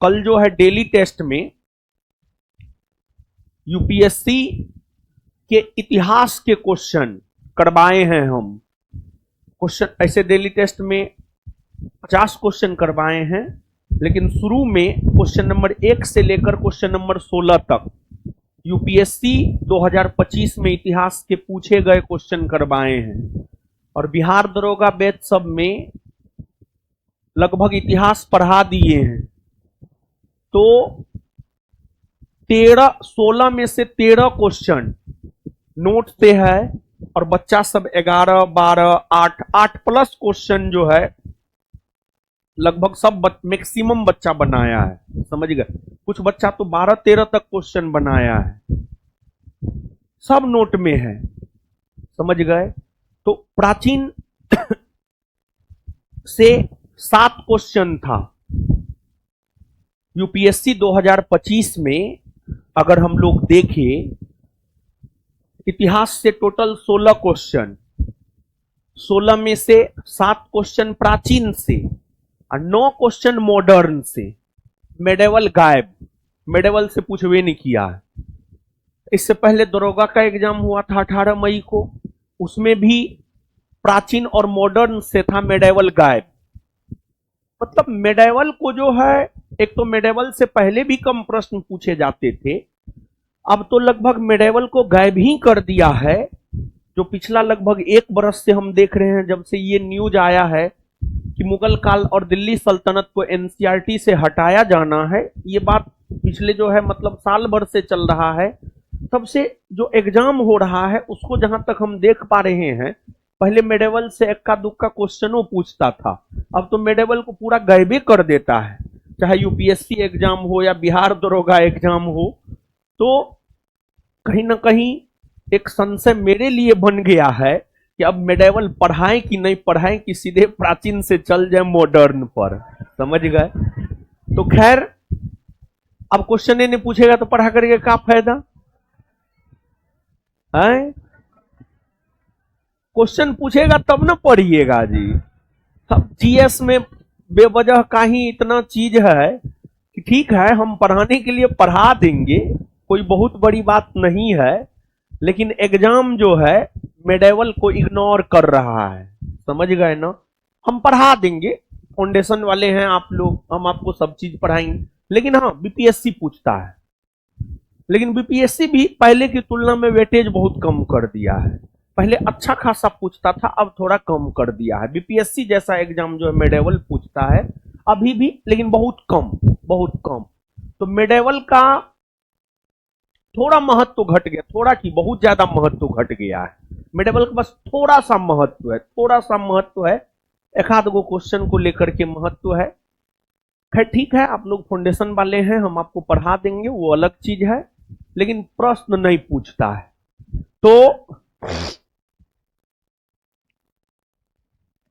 कल जो है डेली टेस्ट में यूपीएससी के इतिहास के क्वेश्चन करवाए हैं हम। क्वेश्चन ऐसे डेली टेस्ट में 50 क्वेश्चन करवाए हैं, लेकिन शुरू में क्वेश्चन नंबर 1 से लेकर क्वेश्चन नंबर 16 तक यूपीएससी 2025 में इतिहास के पूछे गए क्वेश्चन करवाए हैं। और बिहार दरोगा बैच सब में लगभग इतिहास पढ़ा दिए हैं। तो 16 में से 13 क्वेश्चन नोट से है और बच्चा सब 11, 12, 8 प्लस क्वेश्चन जो है लगभग सब मैक्सिमम बच्चा बनाया है। समझ गए? कुछ बच्चा तो 12, 13 तक क्वेश्चन बनाया है, सब नोट में है। समझ गए? तो प्राचीन से 7 क्वेश्चन था यूपीएससी 2025 में। अगर हम लोग देखें इतिहास से टोटल 16 क्वेश्चन, 16 में से 7 क्वेश्चन प्राचीन से और 9 क्वेश्चन मॉडर्न से। मेडेवल गायब, मेडेवल से पूछवे नहीं किया है। इससे पहले दरोगा का एग्जाम हुआ था 18 मई को, उसमें भी प्राचीन और मॉडर्न से था, मेडेवल गायब। मतलब मेडेवल को जो है, एक तो मेडेवल से पहले भी कम प्रश्न पूछे जाते थे, अब तो लगभग मेडेवल को गायब ही कर दिया है। जो पिछला लगभग 1 बरस से हम देख रहे हैं, जब से ये न्यूज आया है कि मुगल काल और दिल्ली सल्तनत को एनसीईआरटी से हटाया जाना है, ये बात पिछले जो है मतलब साल भर से चल रहा है। तब से जो एग्जाम हो रहा है उसको जहां तक हम देख पा रहे हैं, पहले मेडेवल से इक्का दुक्का क्वेश्चनों पूछता था, अब तो मेडेवल को पूरा गायबे कर देता है। चाहे यूपीएससी एग्जाम हो या बिहार दरोगा एग्जाम हो। तो कहीं ना कहीं एक संशय मेरे लिए बन गया है कि अब मेडेवल पढ़ाएं कि नहीं पढ़ाएं, कि सीधे प्राचीन से चल जाए मॉडर्न पर। समझ गए? तो खैर, अब क्वेश्चन नहीं पूछेगा तो पढ़ा करके क्या फायदा है? क्वेश्चन पूछेगा तब ना पढ़िएगा जी। अब जीएस में बेवजह का ही इतना चीज है कि ठीक है हम पढ़ाने के लिए पढ़ा देंगे, कोई बहुत बड़ी बात नहीं है, लेकिन एग्जाम जो है मेडेवल को इग्नोर कर रहा है। समझ गए ना? हम पढ़ा देंगे, फाउंडेशन वाले हैं आप लोग, हम आपको सब चीज पढ़ाएंगे। लेकिन हाँ, बीपीएससी पूछता है, लेकिन बीपीएससी भी पहले की तुलना में वेटेज बहुत कम कर दिया है। पहले अच्छा खासा पूछता था, अब थोड़ा कम कर दिया है। बीपीएससी जैसा एग्जाम जो है मेडेवल पूछता है अभी भी, लेकिन बहुत कम, बहुत कम। तो मेडेवल का थोड़ा महत्व घट गया, थोड़ा की बहुत ज्यादा महत्व घट गया है। मेडेवल का बस थोड़ा सा महत्व है, थोड़ा सा महत्व है, एक आध गो क्वेश्चन को लेकर के महत्व है। खैर ठीक है, आप लोग फाउंडेशन वाले हैं, हम आपको पढ़ा देंगे, वो अलग चीज है, लेकिन प्रश्न नहीं पूछता है। तो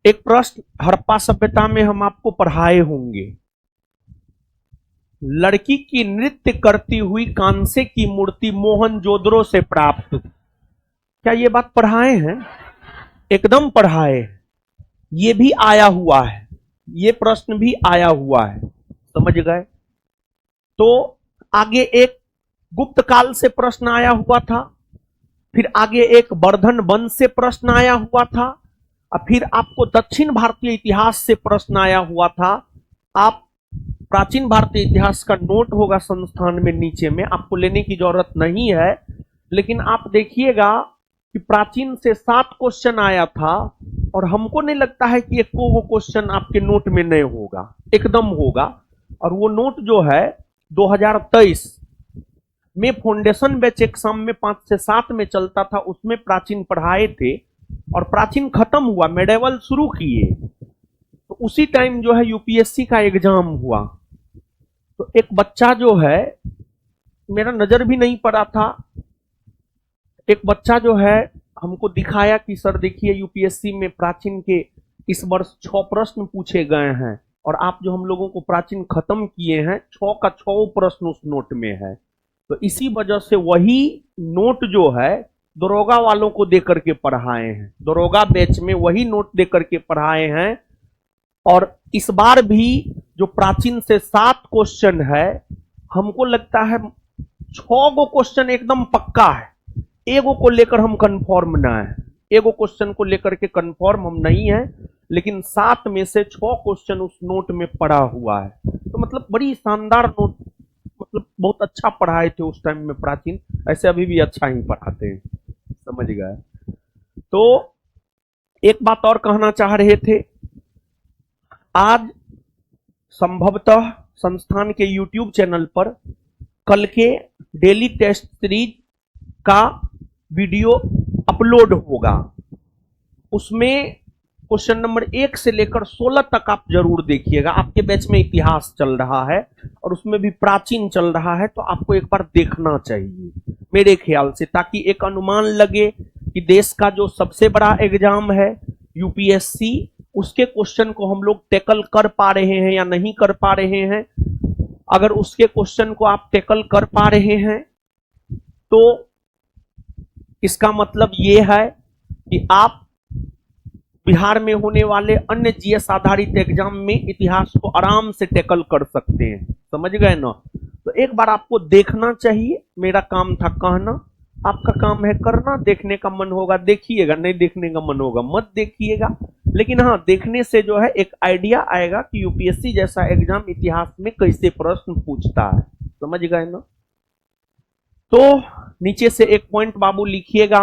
एक प्रश्न हड़प्पा सभ्यता में हम आपको पढ़ाए होंगे, लड़की की नृत्य करती हुई कांसे की मूर्ति मोहनजोदड़ो से प्राप्त। क्या ये बात पढ़ाए हैं? एकदम पढ़ाए हैं। ये भी आया हुआ है, ये प्रश्न भी आया हुआ है। समझ गए? तो आगे एक गुप्त काल से प्रश्न आया हुआ था, फिर आगे एक वर्धन वंश से प्रश्न आया हुआ था, और फिर आपको दक्षिण भारतीय इतिहास से प्रश्न आया हुआ था। आप प्राचीन भारतीय इतिहास का नोट होगा संस्थान में नीचे में, आपको लेने की जरूरत नहीं है, लेकिन आप देखिएगा कि प्राचीन से 7 क्वेश्चन आया था, और हमको नहीं लगता है कि एक वो क्वेश्चन आपके नोट में नहीं होगा, एकदम होगा। और वो नोट जो है 2023 में फाउंडेशन बैच एग्जाम में 5 से 7 में चलता था, उसमें प्राचीन पढ़ाए थे, और प्राचीन खत्म हुआ, मेडेवल शुरू किए, तो उसी टाइम जो है यूपीएससी का एग्जाम हुआ। तो एक बच्चा जो है, मेरा नजर भी नहीं पड़ा था, एक बच्चा जो है हमको दिखाया कि सर देखिए यूपीएससी में प्राचीन के इस वर्ष 6 प्रश्न पूछे गए हैं, और आप जो हम लोगों को प्राचीन खत्म किए हैं 6 का 6 प्रश्न उस नोट में है। तो इसी वजह से वही नोट जो है दरोगा वालों को देकर के पढ़ाए हैं, दरोगा बैच में वही नोट देकर के पढ़ाए हैं। और इस बार भी जो प्राचीन से 7 क्वेश्चन है, हमको लगता है 6 गो क्वेश्चन एकदम पक्का है, एगो को लेकर हम कंफर्म ना है, एगो क्वेश्चन को लेकर के कंफर्म हम नहीं है, लेकिन 7 में से 6 क्वेश्चन उस नोट में पड़ा हुआ है। तो मतलब बड़ी शानदार नोट, मतलब बहुत अच्छा पढ़ाए थे उस टाइम में प्राचीन, ऐसे अभी भी अच्छा ही पढ़ाते हैं, समझ गए। तो एक बात और कहना चाह रहे थे, आज संभवतः संस्थान के YouTube चैनल पर कल के डेली टेस्ट सीरीज का वीडियो अपलोड होगा, उसमें क्वेश्चन नंबर 1 से लेकर 16 तक आप जरूर देखिएगा। आपके बैच में इतिहास चल रहा है और उसमें भी प्राचीन चल रहा है, तो आपको एक बार देखना चाहिए मेरे ख्याल से, ताकि एक अनुमान लगे कि देश का जो सबसे बड़ा एग्जाम है यूपीएससी, उसके क्वेश्चन को हम लोग टैकल कर पा रहे हैं या नहीं कर पा रहे हैं। अगर उसके क्वेश्चन को आप टैकल कर पा रहे हैं तो इसका मतलब ये है कि आप बिहार में होने वाले अन्य जीएस आधारित एग्जाम में इतिहास को आराम से टैकल कर सकते हैं, समझ गए ना। तो एक बार आपको देखना चाहिए, मेरा काम था कहना, आपका काम है करना। देखने का मन होगा देखिएगा, नहीं देखने का मन होगा मत देखिएगा, लेकिन हाँ, देखने से जो है एक आइडिया आएगा कि यूपीएससी जैसा एग्जाम इतिहास में कैसे प्रश्न पूछता है, समझ गए ना। तो नीचे से एक पॉइंट बाबू लिखिएगा,